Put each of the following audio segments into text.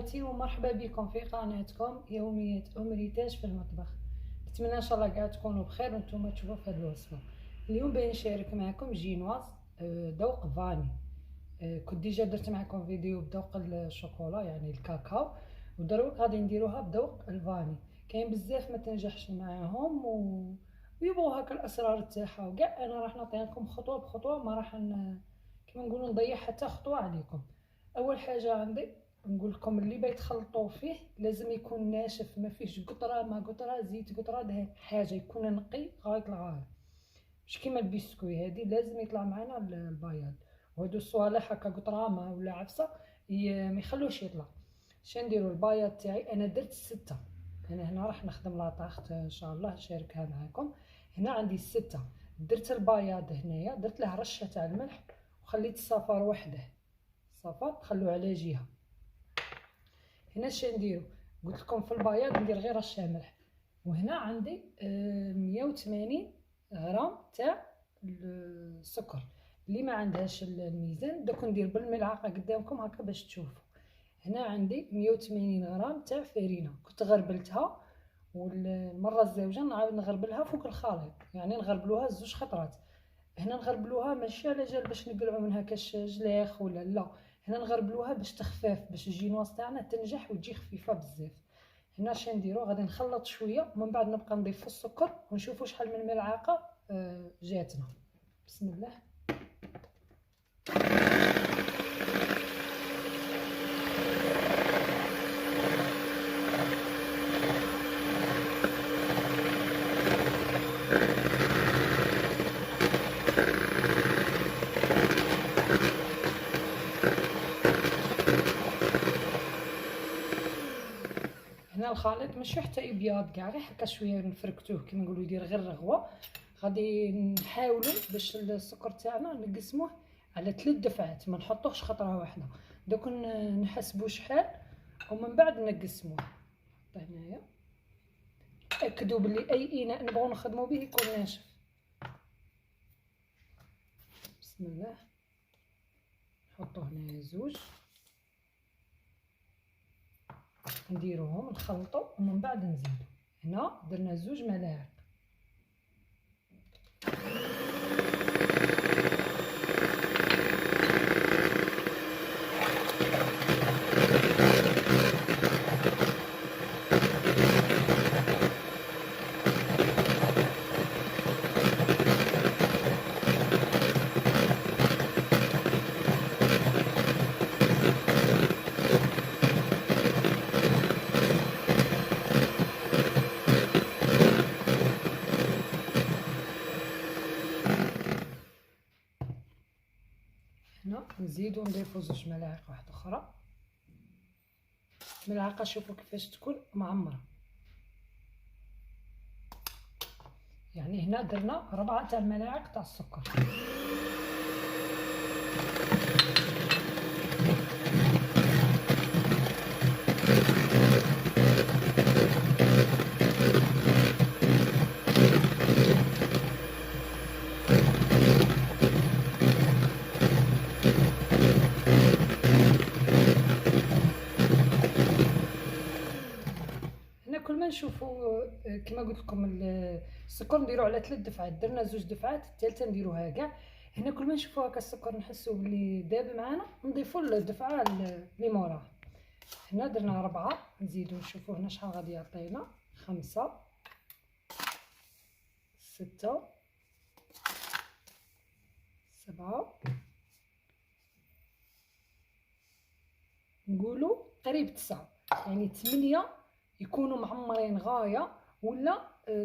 اخواتي، ومرحبا بكم في قناتكم يوميات ريتاج في المطبخ. نتمنى ان شاء الله كاع تكونوا بخير وانتم تشوفوا في هذه الوصفه. اليوم باغي نشارك معكم جينواز ذوق فاني. كنت ديجا درت معكم فيديو بذوق الشوكولا يعني الكاكاو، ودروك غادي نديروها بذوق الفاني. كاين بزاف ما تنجحش معاهم ويبغوا هكا الاسرار تاعها، وكاع انا راح نعطيها لكم خطوه بخطوه، ما راح كيما نقولوا نضيع حتى خطوه عليكم. اول حاجه عندي نقول لكم اللي بيتخلطوا فيه لازم يكون ناشف، ما فيهش قطره ما قطره زيت قطره، ده حاجه يكون نقي غايه الغايه، مش كيما البسكوي هذه لازم يطلع معنا البياض. وهادو الصوالح هكا قطرامه ولا عفسه ما يخلوش يطلع. شنديروا البياض تاعي انا درت 6. انا هنا راح نخدم لاطاخت ان شاء الله نشاركها معكم. هنا عندي 6. درت البياض هنايا، درت له رشه تاع الملح وخليت الصفار وحده، صفار خلوه على جهه. هنا اش نديرو؟ قلت لكم في البياض ندير غير رشه ملح. وهنا عندي 180 غرام تاع السكر. اللي ما عندهاش الميزان دوك ندير بالملعقه قدامكم هكا باش تشوفوا. هنا عندي 180 غرام تاع فرينه، كنت غربلتها والمره الزوجه نعاود نغربلها فوق الخليط، يعني نغربلوها 2 خطرات. هنا نغربلوها ماشي على جال باش نقلعوا منها كاش جلاخ ولا لا، هنا نغربلوها باش تخفاف، باش الجينواز تاعنا تنجح وتجي خفيفه بزاف. هنا اش نديرو؟ غادي نخلط شويه ومن بعد نبقى نضيف السكر ونشوفوا شحال من ملعقه جاتنا. بسم الله. هنا الخليط ماشي حتى يبيض كاع، غير هكا شويه نفركتوه كيما نقولوا يدير غير رغوه. غادي نحاولوا باش السكر تاعنا نقسموه على 3 دفعات، ما نحطوهش خطره واحده. دوك نحسبوا شحال ومن بعد نقسموه. هنايا تاكدوا بلي اي اناء نبغوا نخدموا به يكون ناشف. بسم الله. نحطوا هنا 2 نديروهم نخلطوا ومن بعد نزيدوا. هنا درنا 2 ملاعق. هنا نزيدو نضيفو 2 ملاعق واحده اخرى. ملعقه شوفوا كيفاش تكون معمره، يعني هنا درنا 4 تاع الملاعق تاع السكر. كل ما نشوفوا كما قلت لكم السكر نديرو على 3 دفعات، درنا 2 دفعات، الثالثه نديروها كاع. هنا كل ما نشوفوا هكا السكر نحسوا بلي داب معانا نضيفوا الدفعه اللي موراها. هنا درنا 4، نزيدو نشوفوا هنا شحال غادي يعطينا. 5 6 7 نقولوا قريب 9، يعني 8 يكونوا معمرين غايه، ولا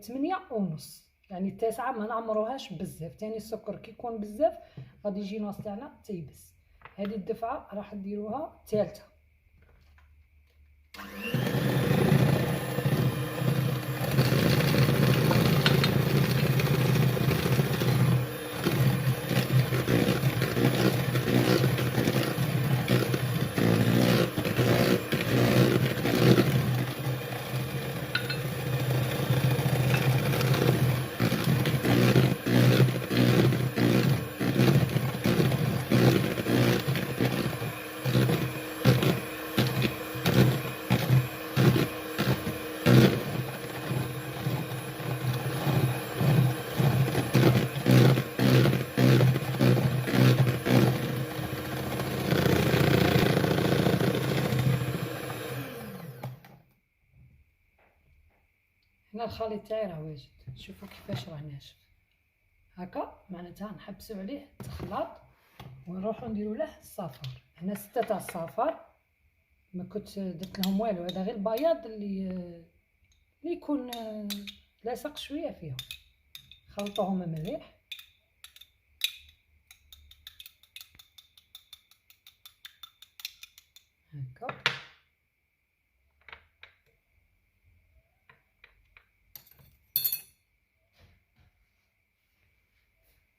8 ونص، يعني 9 ما نعمروهاش بزاف. تاني السكر كي يكون بزاف غادي يجي الناس تاعنا تيبس. هذه الدفعه راح نديروها ثالثه. الخليط تاعي راه واجد، شوفوا كيفاش راه ناشف هكا. معناتها نحبسوا عليه التخلاط ونروحوا نديروا له الصفار. هنا 6 تاع الصفار، ما كنت درت لهم والو، هذا غير البياض اللي يكون لاصق شويه فيهم. خلطوهم مليح هكا.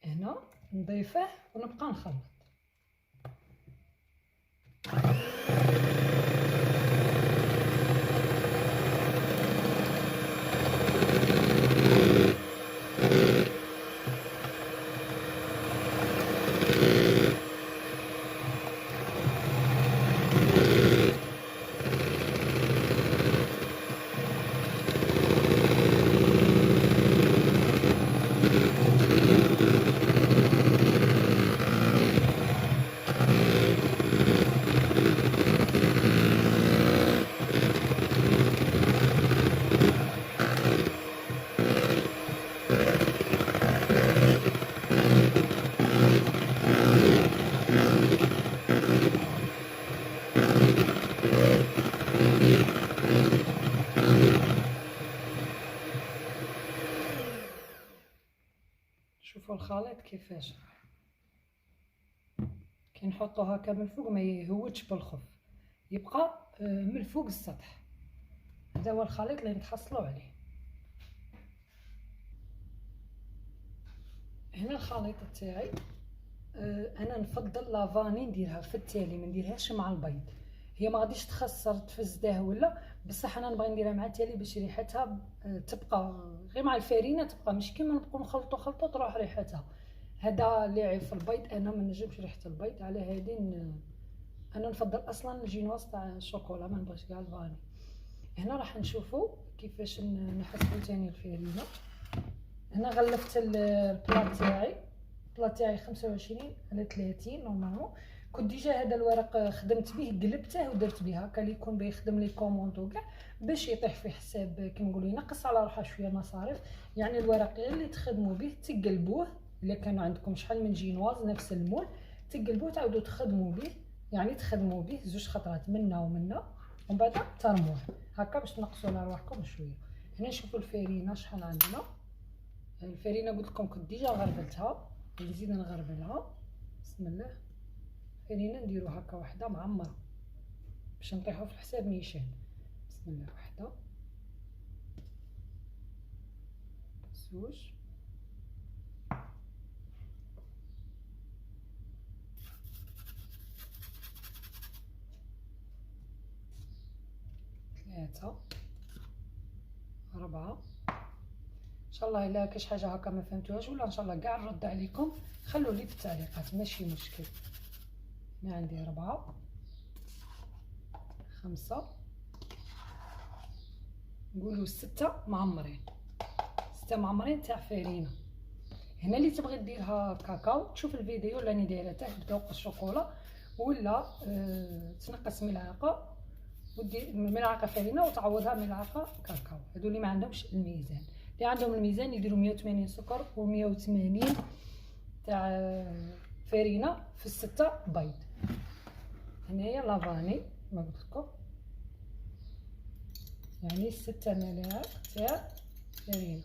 هنا نضيفه ونبقى نخلط. شوفوا الخليط كيفاش كي نحطو هكا من الفوق ما يهودش بالخف، يبقى من الفوق السطح. هذا هو الخليط اللي نتحصلوا عليه. هنا الخليط تاعي انا نفضل لافاني نديرها في التالي، ما نديرهاش مع البيض. هي ما غاديش تخسر تفزده ولا، بصح انا نبغي نديرها مع التالي باش ريحتها تبقى غير مع الفرينه، تبقى مش كيما نبقاو نخلطو تروح ريحتها. هذا اللي عيب في البيض، انا ما نجمش ريحه البيض، على هادي انا نفضل اصلا الجينواز تاع الشوكولا، ما نبغيش كاع الفاني. هنا راح نشوفوا كيفاش نحسبوا ثاني الفرينه. هنا غلفت البلاط تاعي، البلاط تاعي 25 على 30 نورمالمون. كنت ديجا هذا الورق خدمت به، قلبته ودرت به هكا اللي يكون بيخدم لي كوموند وكاع، باش يطيح في حساب كيما نقولوا ينقص على روحه شويه مصاريف. يعني الورق غير اللي تخدموا به تقلبوه، الا كان عندكم شحال من جينواز نفس المول تقلبوه تعاودوا تخدموا به، يعني تخدموا به 2 خطرات منا ومنا، ومن بعد ترموه هكا باش تنقصوا على روحكم شويه. هنا نشوفوا الفرينه شحال عندنا. الفرينه قلت لكم كنت ديجا غربلتها، نزيد نغربلها. بسم الله. فرينه نديرو هكا وحده معمره باش نطيحو في الحساب نيشان. بسم الله. وحده، 2، 3، 4. ان شاء الله الا كاش حاجه هكا ما فهمتوهاش ولا ان شاء الله كاع نرد عليكم، خلوا لي في التعليقات ماشي مشكل. هنا عندي 4، 5، نقولوا 6 معمرين، 6 معمرين تاع فرينه. هنا اللي تبغي ديرها كاكاو تشوف الفيديو اللي راني دايرته بذوق الشوكولا، ولا تنقص ملعقه ودير ملعقه فرينه وتعوضها ملعقه كاكاو. هادو اللي ما عندهمش الميزان، اللي عندهم الميزان يديروا 180 سكر و180 تاع فرينه في 6 بيض. هنايا لافاني ما قلت لكم، يعني 6 ملاعق تاع فرينه.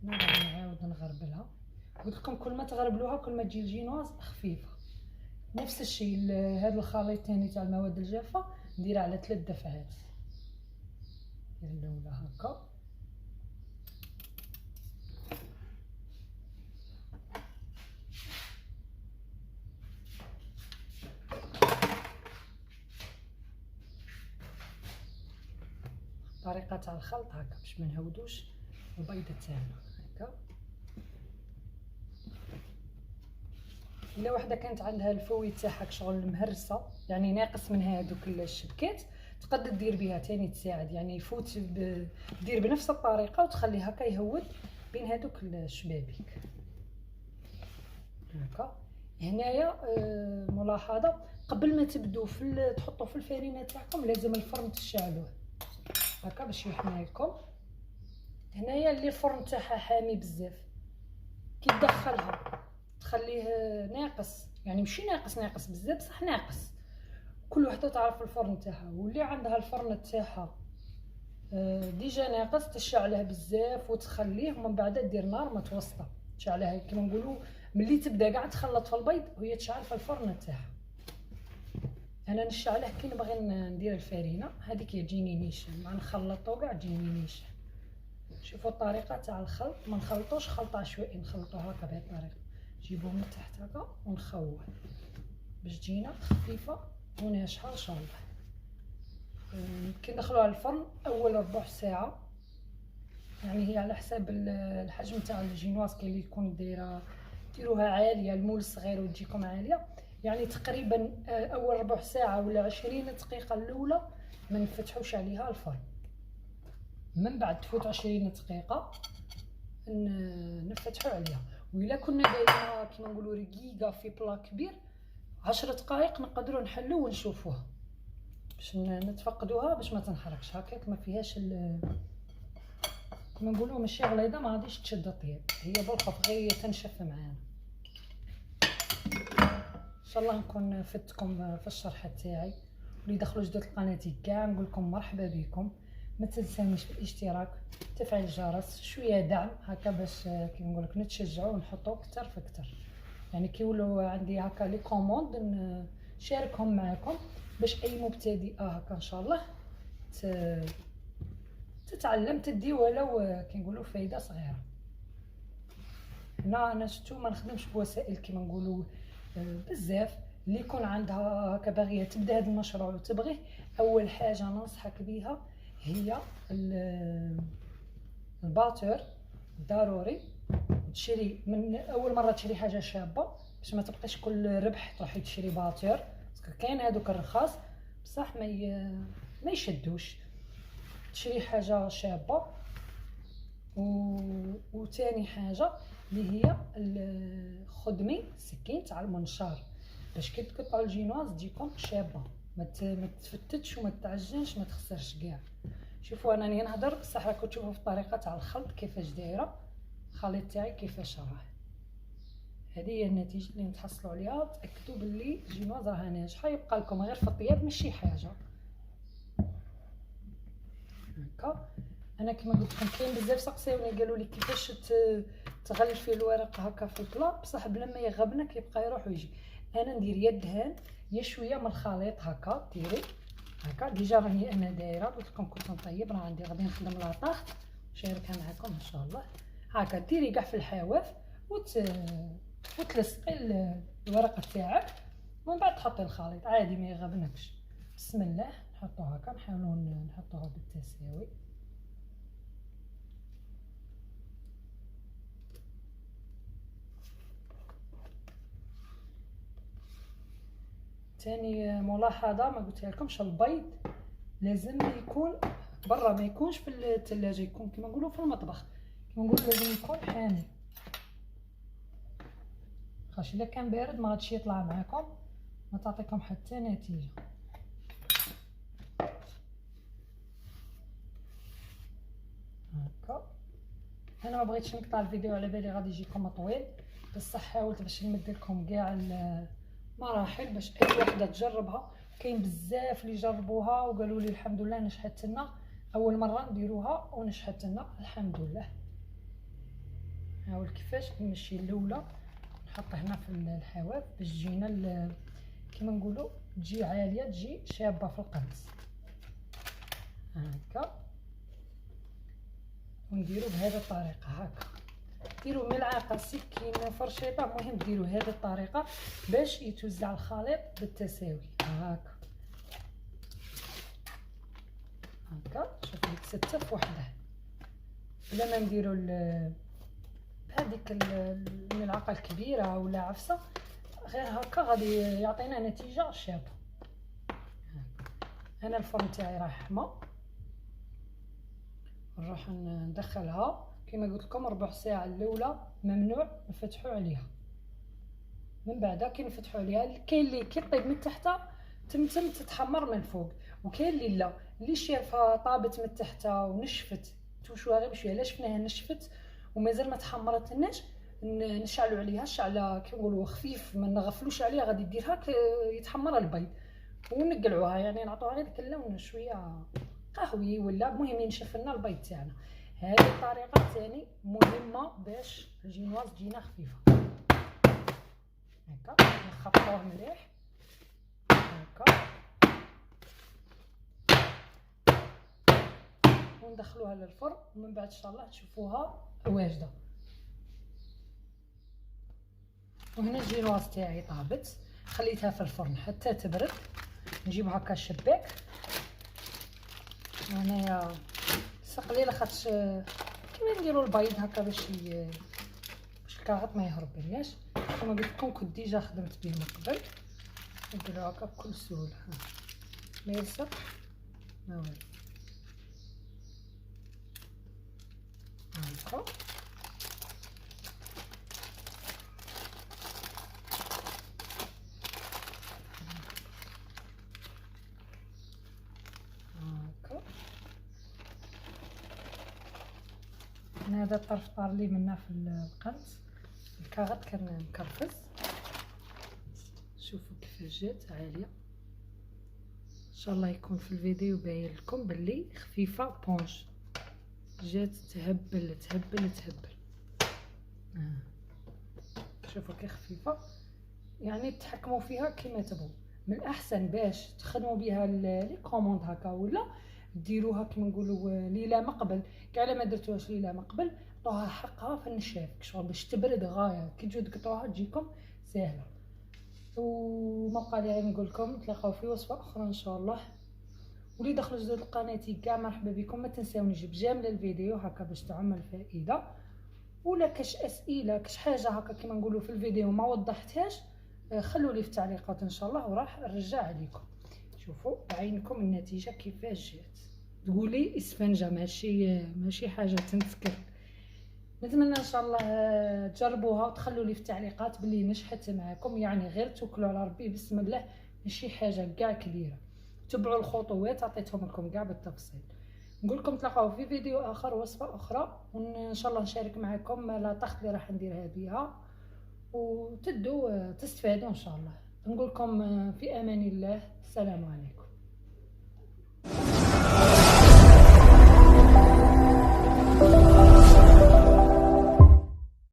هنا غادي نعاود نغربلها. قلت لكم كل ما تغربلوها كل ما تجي الجينواز خفيفه. نفس الشيء هذا الخليط الثاني تاع المواد الجافه نديرها على 3 دفعات. ندير الاولى هكا، الطريقه تاع الخلط هكا باش ما نهودوش البيضه تاعنا هكا. الا وحده كانت عندها الفوي تاعها شغل مهرسه، يعني ناقص من هذوك الشبكات، تقدر دير بها تاني تساعد، يعني يفوت دير بنفس الطريقه وتخليه هكا يهود بين هذوك الشبابيك هكا. هنايا ملاحظه، قبل ما تبدو تحطوا في الفرينه تاعكم لازم الفرن تشعلوه هكا باش يحمي لكم. هنايا اللي الفرن تاعها حامي بزاف، كي تدخلها تخليه ناقص، يعني ماشي ناقص بزاف بصح ناقص. كل وحده تعرف الفرن تاعها، واللي عندها الفرن تاعها ديجا ناقص تشعله بزاف وتخليه، ومن بعد دير نار متوسطه تشعلها كيما نقولوا ملي تبدا قاع تخلط في البيض وهي تشعل في الفرن تاعها. انا نشعله كي نبغي ندير الفرينه هذيك يجيني نيشان، مع نخلطو قاع تجيني نيشان. شوفوا الطريقه تاع الخلط، ما نخلطوش خلط عشوائي، نخلطو هكا بهذه الطريقه، نجيبوه من تحت هكا ونخوه باش تجينا خفيفه وناشفه ان شاء الله. كي ندخلوها الفرن اول ربع ساعه، يعني هي على حساب الحجم تاع الجينواز كي اللي تكون ديروها عاليه، المول صغير وتجيكم عاليه، يعني تقريبا اول ربع ساعه ولا 20 دقيقه الاولى ما نفتحوش عليها الفرن. من بعد تفوت 20 دقيقه نفتحوا عليها. وإلا كنا دايرينها كيما نقولوا رقيقه في بلا كبير 10 دقائق نقدروا نحلو ونشوفوها باش نتفقدوها باش ما تنحرقش هكاك، ما فيهاش كما نقولوا ماشي غليظه، ما غاديش تشد الطياب، هي بالخف غير تنشف معانا. ان شاء الله نكون فدتكم في الشرح تاعي، واللي دخلوا جدد القناه كاع نقول لكم مرحبا بكم. ما تنساونيش بالاشتراك، تفعيل الجرس، شويه دعم هكا باش كيما نقول لك نتشجعوا ونحطوا اكثر فاكثر، يعني كي يولوا عندي هكا لي كوموند نشاركهم معكم باش اي مبتدئه هكا ان شاء الله تتعلم تدي ولو كي نقولوا فايده صغيره. هنا انا شفتو ما نخدمش بوسائل كيما نقولوا بزاف. اللي يكون عندها هكا باغيه تبدا هذا المشروع وتبغيه، اول حاجه ننصحك بها هي الباتور ضروري. تشري من اول مره تشري حاجه شابه باش ما تبقيش كل ربح تروحي تشري باتور، باسكو كاين هذوك الرخاص بصح ما يشدوش. تشري حاجه شابه. وثاني حاجه اللي هي خدمي سكين تاع المنشار باش كي تقطعوا الجينواز تجيكم شابه، ما تفتتش وما تعجنش ما تخسرش كاع. شوفوا انني نهضر بصح راكم تشوفوا في الطريقه تاع الخلط كيفاش دايره، الخليط تاعي كيفاش راه. هذه هي النتيجه اللي نتحصلوا عليها، تاكدوا باللي الجينواز راها ناجحه. يبقى لكم غير في الطياب ماشي حاجه هكا. انا كما قلت لكم كاين بزاف سقساوني قالوا لي كيفاش تغلفي الورق هكا في البلا بصح بلا ما يغبنك يبقى يروح ويجي. انا ندير يا دهان يا شويه من الخليط هكا، ديري هكا. ديجا راني انا دايره قلت لكم كنت نطيب، راه عندي غادي نخدم لاطاخ نشاركها معكم ان شاء الله. هكا ديري كاع في الحواف وتلصقي الورقه تاعك، ومن بعد تحطي الخليط عادي ما يغبنكش. بسم الله نحطو هكا، نحاولوا نحطوها بالتساوي. ثاني ملاحظه ما قلتها لكمش، البيض لازم يكون برا ما يكونش في الثلاجه، يكون كما نقولوا في المطبخ، كما نقولوا لازم يكون حامي، خاطر الا كان بارد ما غاديش يطلع معكم، ما تعطيكم حتى نتيجه. هكا انا ما بغيتش نقطع الفيديو على بالي غادي يجيكم طويل، بصح حاولت باش نمد لكم كاع المراحل باش اي وحده تجربها. كاين بزاف اللي جربوها وقالوا لي الحمد لله نجحت لنا، اول مره نديروها ونجحت لنا الحمد لله. هاول كيفاش نمشي الاولى نحط هنا في الحواف باش تجينا كيما نقولوا تجي عاليه تجي شابه في القنص هكا. ونديروا بهذه الطريقه هكا، ديروا ملعقه سكين فرشيطه، المهم ديروا هذه الطريقه باش يتوزع الخليط بالتساوي هكا هكا. شوفوا لك 6 في وحده، بلا ما نديروا بهذيك الملعقه الكبيره ولا عفسه، غير هكا غادي يعطينا نتيجه شابه. انا الفرن تاعي راه حمى، نروح ندخلها كما قلت لكم ربع ساعه الاولى ممنوع نفتحوا عليها. من بعد كي نفتحوا عليها، كاين اللي كي طيب من تحت تمتم تتحمر من الفوق، وكاين اللي لا، اللي شارفها طابت من تحت ونشفت توشوها غير بشويه. علاش شفناها نشفت ومازال ما تحمرتناش، نشعلوا عليها الشعله كي نقولوا خفيف، ما نغفلوش عليها، غادي ديرها يتحمر البيض، ونقلعوها يعني نعطوها غير داك اللون شويه قهوي ولا المهم ينشف لنا البيض تاعنا. هذه الطريقه ثاني مهمه باش الجينواز تجينا خفيفه. هكا نخلطوه مليح هكا وندخلوها للفرن، ومن بعد ان شاء الله تشوفوها واجده. وهنا الجينواز تاعي طابت، خليتها في الفرن حتى تبرد. نجيب هكا الشباك، وهنايا قليله خاطش كيما نديروا البيض هكا باش الكاغط ما يهرب لناش. كما قلت لكم كنت ديجا خدمت به من قبل، نديرو هكا بكل سهوله. ما يلصق ما والو هكا. هذا الطرف طار لي منا في القنت، الكاغط كان مكرفس. شوفوا كيفاش جات عاليه، ان شاء الله يكون في الفيديو باين لكم باللي خفيفه بونج، جات تهبل تهبل تهبل. شوفوا كي خفيفه، يعني تحكموا فيها كما تبغوا. من الاحسن باش تخدموا بها لي كوموند هكا، ولا ديروها كما نقولوا ليله ما قبل. كاع ما درتوهاش ليله ما قبل، عطوها حقها في النشاف كشغل باش تبرد غايه، كي تجيو تقطعوها تجيكم ساهله. وما بقى لي غير نقول لكم نتلاقاو في وصفه اخرى ان شاء الله. ولي دخلوا جدد لقناتي كاع مرحبا بكم، ما تنساونيش بجامل الفيديو هكا باش تعم الفائده. ولا كاش اسئله كاش حاجه هكا كما نقولوا في الفيديو ما وضحتهاش، خلوا لي في التعليقات ان شاء الله وراح نرجع عليكم. شوفوا بعينكم النتيجه كيفاش جات، تقولي اسفنجه ماشي حاجه تنسكر. نتمنى ان شاء الله تجربوها وتخلوا لي في التعليقات باللي نجحت معكم، يعني غير توكلوا على ربي بسم الله، ماشي حاجه كاع كبيره. تبعوا الخطوات عطيتهم لكم كاع بالتفصيل. نقول لكم تلاقاو في فيديو اخر وصفه اخرى، وان شاء الله نشارك معكم لا طاقه اللي راح نديرها بها وتدوا تستفادوا ان شاء الله. نقول لكم في امان الله، السلام عليكم.